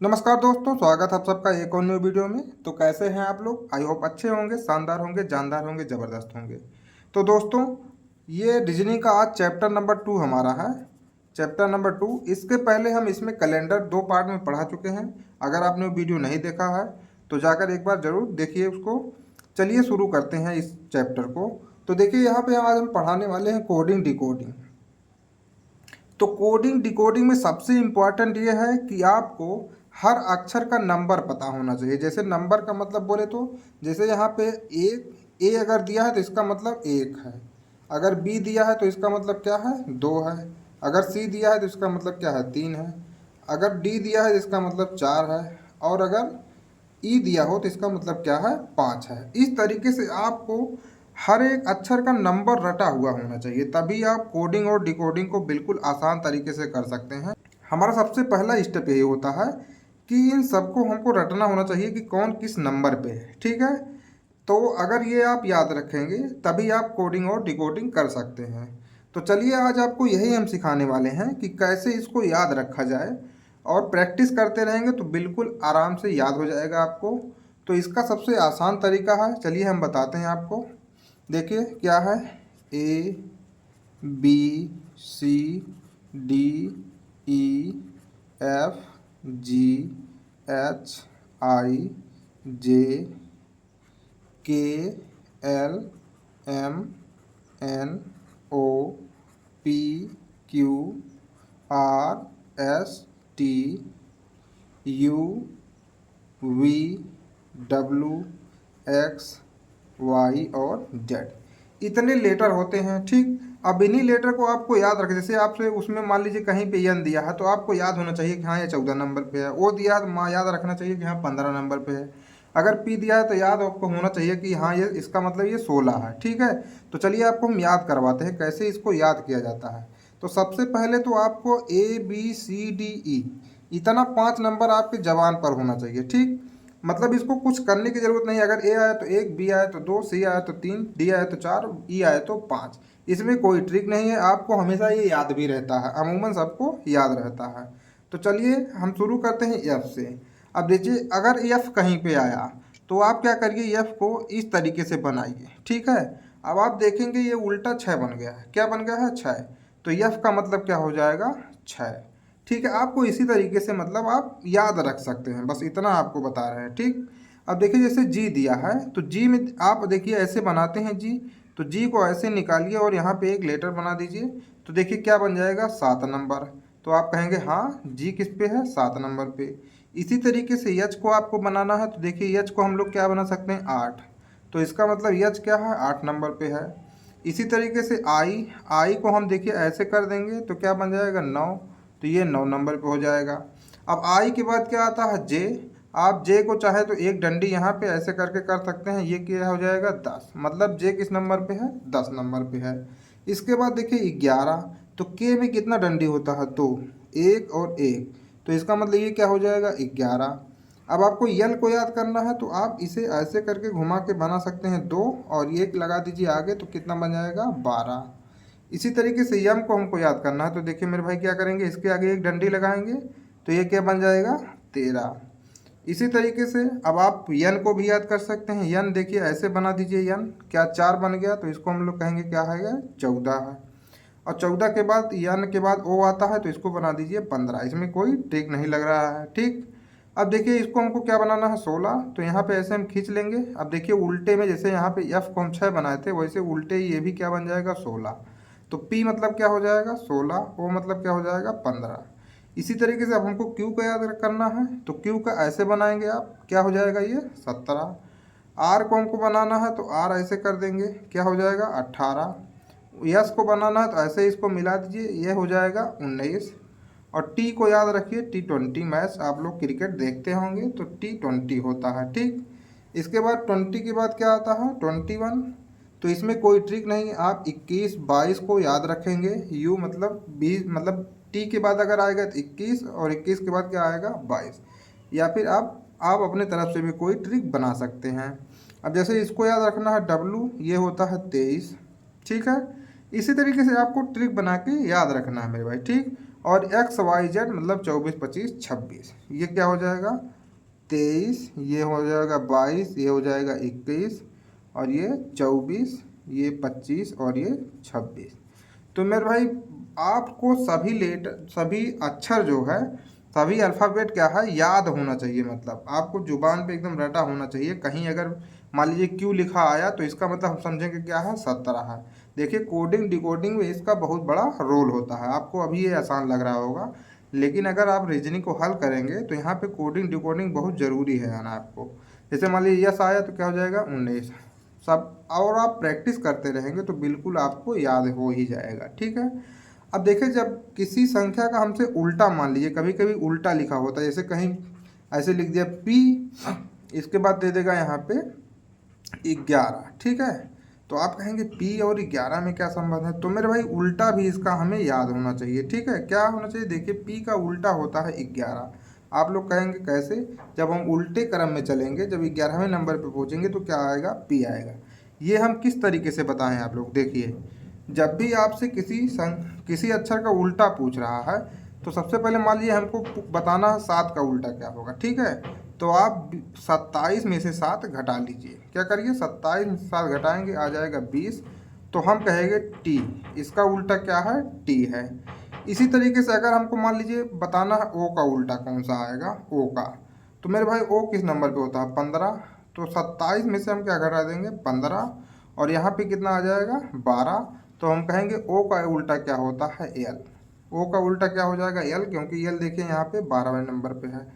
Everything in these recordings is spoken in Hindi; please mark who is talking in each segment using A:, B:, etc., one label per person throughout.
A: नमस्कार दोस्तों, स्वागत है आप सबका एक और न्यू वीडियो में। तो कैसे हैं आप लोग? आई होप अच्छे होंगे, शानदार होंगे, जानदार होंगे, ज़बरदस्त होंगे। तो दोस्तों, ये रीजनिंग का आज चैप्टर नंबर 2 हमारा है। Chapter number 2। इसके पहले हम इसमें कैलेंडर 2 पार्ट में पढ़ा चुके हैं। अगर आपने वो वीडियो नहीं देखा है तो जाकर एक बार ज़रूर देखिए उसको। चलिए शुरू करते हैं इस चैप्टर को। तो देखिए, यहाँ पे आज हम पढ़ाने वाले हैं कोडिंग डिकोडिंग। तो कोडिंग डिकोडिंग में सबसे इम्पॉर्टेंट ये है कि आपको हर अक्षर का नंबर पता होना चाहिए। जैसे नंबर का मतलब बोले तो जैसे यहाँ पे एक ए अगर दिया है तो इसका मतलब एक है। अगर बी दिया है तो इसका मतलब क्या है? दो है। अगर सी दिया है तो इसका मतलब क्या है? तीन है। अगर डी दिया है तो इसका मतलब चार है। और अगर ई दिया हो तो इसका मतलब क्या है? पाँच है। इस तरीके से आपको हर एक अक्षर का नंबर रटा हुआ होना चाहिए, तभी आप कोडिंग और डिकोडिंग को बिल्कुल आसान तरीके से कर सकते हैं। हमारा सबसे पहला स्टेप यही होता है कि इन सबको हमको रटना होना चाहिए कि कौन किस नंबर पे है। ठीक है, तो अगर ये आप याद रखेंगे तभी आप कोडिंग और डिकोडिंग कर सकते हैं। तो चलिए, आज आपको यही हम सिखाने वाले हैं कि कैसे इसको याद रखा जाए। और प्रैक्टिस करते रहेंगे तो बिल्कुल आराम से याद हो जाएगा आपको। तो इसका सबसे आसान तरीका है, चलिए हम बताते हैं आपको। देखिए क्या है। A B C D E F G H I J K L M N O P Q R S T U V W X Y और जेड। इतने लेटर होते हैं। ठीक, अब इन्हीं लेटर को आपको याद रखें। जैसे आपसे उसमें मान लीजिए कहीं पे एन दिया है तो आपको याद होना चाहिए कि हाँ ये 14 नंबर पे है। ओ दिया है तो याद रखना चाहिए कि हाँ 15 नंबर पे है। अगर पी दिया है तो याद आपको होना चाहिए कि हाँ ये इसका मतलब ये 16 है। ठीक है, तो चलिए आपको हम याद करवाते हैं कैसे इसको याद किया जाता है। तो सबसे पहले तो आपको ए बी सी डी ई इतना 5 नंबर आपकी जबान पर होना चाहिए। ठीक, मतलब इसको कुछ करने की जरूरत नहीं है। अगर ए आया तो एक, बी आया तो दो, सी आया तो तीन, डी आया तो चार, ई आया तो पाँच। इसमें कोई ट्रिक नहीं है, आपको हमेशा ये याद भी रहता है, अमूमन सबको याद रहता है। तो चलिए हम शुरू करते हैं एफ से। अब देखिए, अगर एफ कहीं पे आया तो आप क्या करिए, एफ को इस तरीके से बनाइए। ठीक है, अब आप देखेंगे ये उल्टा छः बन गया है। क्या बन गया है? छः। तो एफ का मतलब क्या हो जाएगा? छः। ठीक है, आपको इसी तरीके से मतलब आप याद रख सकते हैं, बस इतना आपको बता रहे हैं। ठीक, अब देखिए जैसे जी दिया है तो जी में आप देखिए ऐसे बनाते हैं जी। तो जी को ऐसे निकालिए और यहाँ पे एक लेटर बना दीजिए। तो देखिए क्या बन जाएगा? 7 नंबर। तो आप कहेंगे हाँ जी किस पे है? 7 नंबर पे। इसी तरीके से यच को आपको बनाना है। तो देखिए यच को हम लोग क्या बना सकते हैं? 8। तो इसका मतलब यच क्या है? 8 नंबर पे है। इसी तरीके से आई, आई को हम देखिए ऐसे कर देंगे तो क्या बन जाएगा? 9। तो ये 9 नंबर पे हो जाएगा। अब आई के बाद क्या आता है? जे। आप जे को चाहे तो एक डंडी यहाँ पे ऐसे करके कर सकते हैं, ये क्या हो जाएगा? 10। मतलब जे किस नंबर पे है? 10 नंबर पे है। इसके बाद देखिए 11। तो के में कितना डंडी होता है? 2। एक और एक, तो इसका मतलब ये क्या हो जाएगा? 11। अब आपको यल को याद करना है तो आप इसे ऐसे करके घुमा के बना सकते हैं 2 और एक लगा दीजिए आगे, तो कितना बन जाएगा? 12। इसी तरीके से यम को हमको याद करना है। तो देखिए मेरे भाई क्या करेंगे, इसके आगे एक डंडी लगाएंगे तो ये क्या बन जाएगा? 13। इसी तरीके से अब आप यन को भी याद कर सकते हैं। यन देखिए ऐसे बना दीजिए, यन क्या 4 बन गया, तो इसको हम लोग कहेंगे क्या है? 14 है। और 14 के बाद यन के बाद ओ आता है तो इसको बना दीजिए 15। इसमें कोई ट्रिक नहीं लग रहा है। ठीक, अब देखिए इसको हमको क्या बनाना है? 16। तो यहाँ पे ऐसे हम खींच लेंगे। अब देखिए उल्टे में जैसे यहाँ पे एफ को हम 6 बनाए थे वैसे उल्टे ये भी क्या बन जाएगा? 16। तो पी मतलब क्या हो जाएगा? 16। ओ मतलब क्या हो जाएगा? 15। इसी तरीके से अब हमको क्यू का याद करना है। तो क्यू का ऐसे बनाएंगे आप, क्या हो जाएगा? ये 17। आर को हमको बनाना है तो आर ऐसे कर देंगे, क्या हो जाएगा? 18। यस को बनाना है तो ऐसे इसको मिला दीजिए, ये हो जाएगा 19। और टी को याद रखिए, T20 मैच आप लोग क्रिकेट देखते होंगे तो T20 होता है। ठीक, इसके बाद 20 के बाद क्या आता है? 21। तो इसमें कोई ट्रिक नहीं, आप 21 22 को याद रखेंगे। यू मतलब 20, मतलब टी के बाद अगर आएगा तो 21 और 21 के बाद क्या आएगा? 22। या फिर आप अपने तरफ से भी कोई ट्रिक बना सकते हैं। अब जैसे इसको याद रखना है, डब्लू ये होता है 23। ठीक है, इसी तरीके से आपको ट्रिक बना के याद रखना है मेरे भाई। ठीक, और XYZ मतलब 24, 25, 26, ये क्या हो जाएगा 23, ये हो जाएगा 22, ये हो जाएगा 21, और ये 24, ये 25 और ये 26। तो मेरे भाई आपको सभी अक्षर जो है, सभी अल्फ़ाबेट क्या है याद होना चाहिए, मतलब आपको जुबान पे एकदम रटा होना चाहिए। कहीं अगर मान लीजिए क्यू लिखा आया तो इसका मतलब हम समझेंगे क्या है 17 है। देखिए कोडिंग डिकोडिंग में इसका बहुत बड़ा रोल होता है। आपको अभी ये आसान लग रहा होगा, लेकिन अगर आप रीजनिंग को हल करेंगे तो यहाँ पे कोडिंग डिकोडिंग बहुत ज़रूरी है ना आपको। जैसे मान लीजिए यस आया तो क्या हो जाएगा 19 सब, और आप प्रैक्टिस करते रहेंगे तो बिल्कुल आपको याद हो ही जाएगा। ठीक है। अब देखिए जब किसी संख्या का हमसे उल्टा मान लीजिए, कभी कभी उल्टा लिखा होता है, जैसे कहीं ऐसे लिख दिया पी, इसके बाद दे देगा यहाँ पे 11। ठीक है। तो आप कहेंगे पी और 11 में क्या संबंध है, तो मेरे भाई उल्टा भी इसका हमें याद होना चाहिए। ठीक है। क्या होना चाहिए, देखिए पी का उल्टा होता है 11। आप लोग कहेंगे कैसे, जब हम उल्टे क्रम में चलेंगे, जब 11वें नंबर पे पहुंचेंगे तो क्या आएगा पी आएगा। ये हम किस तरीके से बताएं आप लोग देखिए, जब भी आपसे किसी अक्षर का उल्टा पूछ रहा है तो सबसे पहले मान लीजिए हमको बताना है 7 का उल्टा क्या होगा। ठीक है। तो आप 27 में से 7 घटा लीजिए, क्या करिए 27 में से 7 घटाएंगे आ जाएगा 20। तो हम कहेंगे टी, इसका उल्टा क्या है टी है। इसी तरीके से अगर हमको मान लीजिए बताना है ओ का उल्टा कौन सा आएगा ओ का, तो मेरे भाई ओ किस नंबर पे होता है 15। तो 27 में से हम क्या घटा देंगे 15, और यहाँ पे कितना आ जाएगा 12। तो हम कहेंगे ओ का उल्टा क्या होता है एल। ओ का उल्टा क्या हो जाएगा एल, क्योंकि एल देखिए यहाँ पे 12वें नंबर पे है।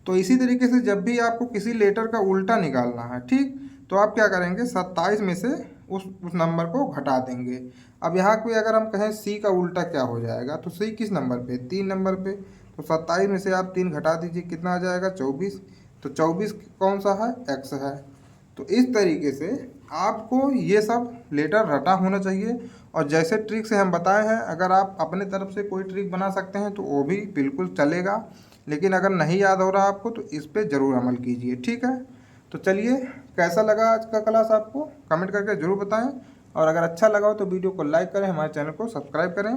A: तो इसी तरीके से जब भी आपको किसी लेटर का उल्टा निकालना है, ठीक, तो आप क्या करेंगे 27 में से उस नंबर को घटा देंगे। अब यहाँ पे अगर हम कहें सी का उल्टा क्या हो जाएगा, तो सी किस नंबर पे 3 नंबर पे। तो 27 में से आप 3 घटा दीजिए, कितना आ जाएगा 24। तो 24 कौन सा है एक्स है। तो इस तरीके से आपको ये सब लेटर रटा होना चाहिए। और जैसे ट्रिक से हम बताए हैं, अगर आप अपने तरफ से कोई ट्रिक बना सकते हैं तो वो भी बिल्कुल चलेगा, लेकिन अगर नहीं याद हो रहा आपको तो इस पर ज़रूर अमल कीजिए। ठीक है। तो चलिए, कैसा लगा आज का क्लास आपको कमेंट करके ज़रूर बताएं, और अगर अच्छा लगा हो तो वीडियो को लाइक करें, हमारे चैनल को सब्सक्राइब करें।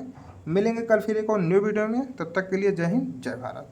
A: मिलेंगे कल फिर एक और न्यू वीडियो में, तब तक के लिए जय हिंद जय भारत।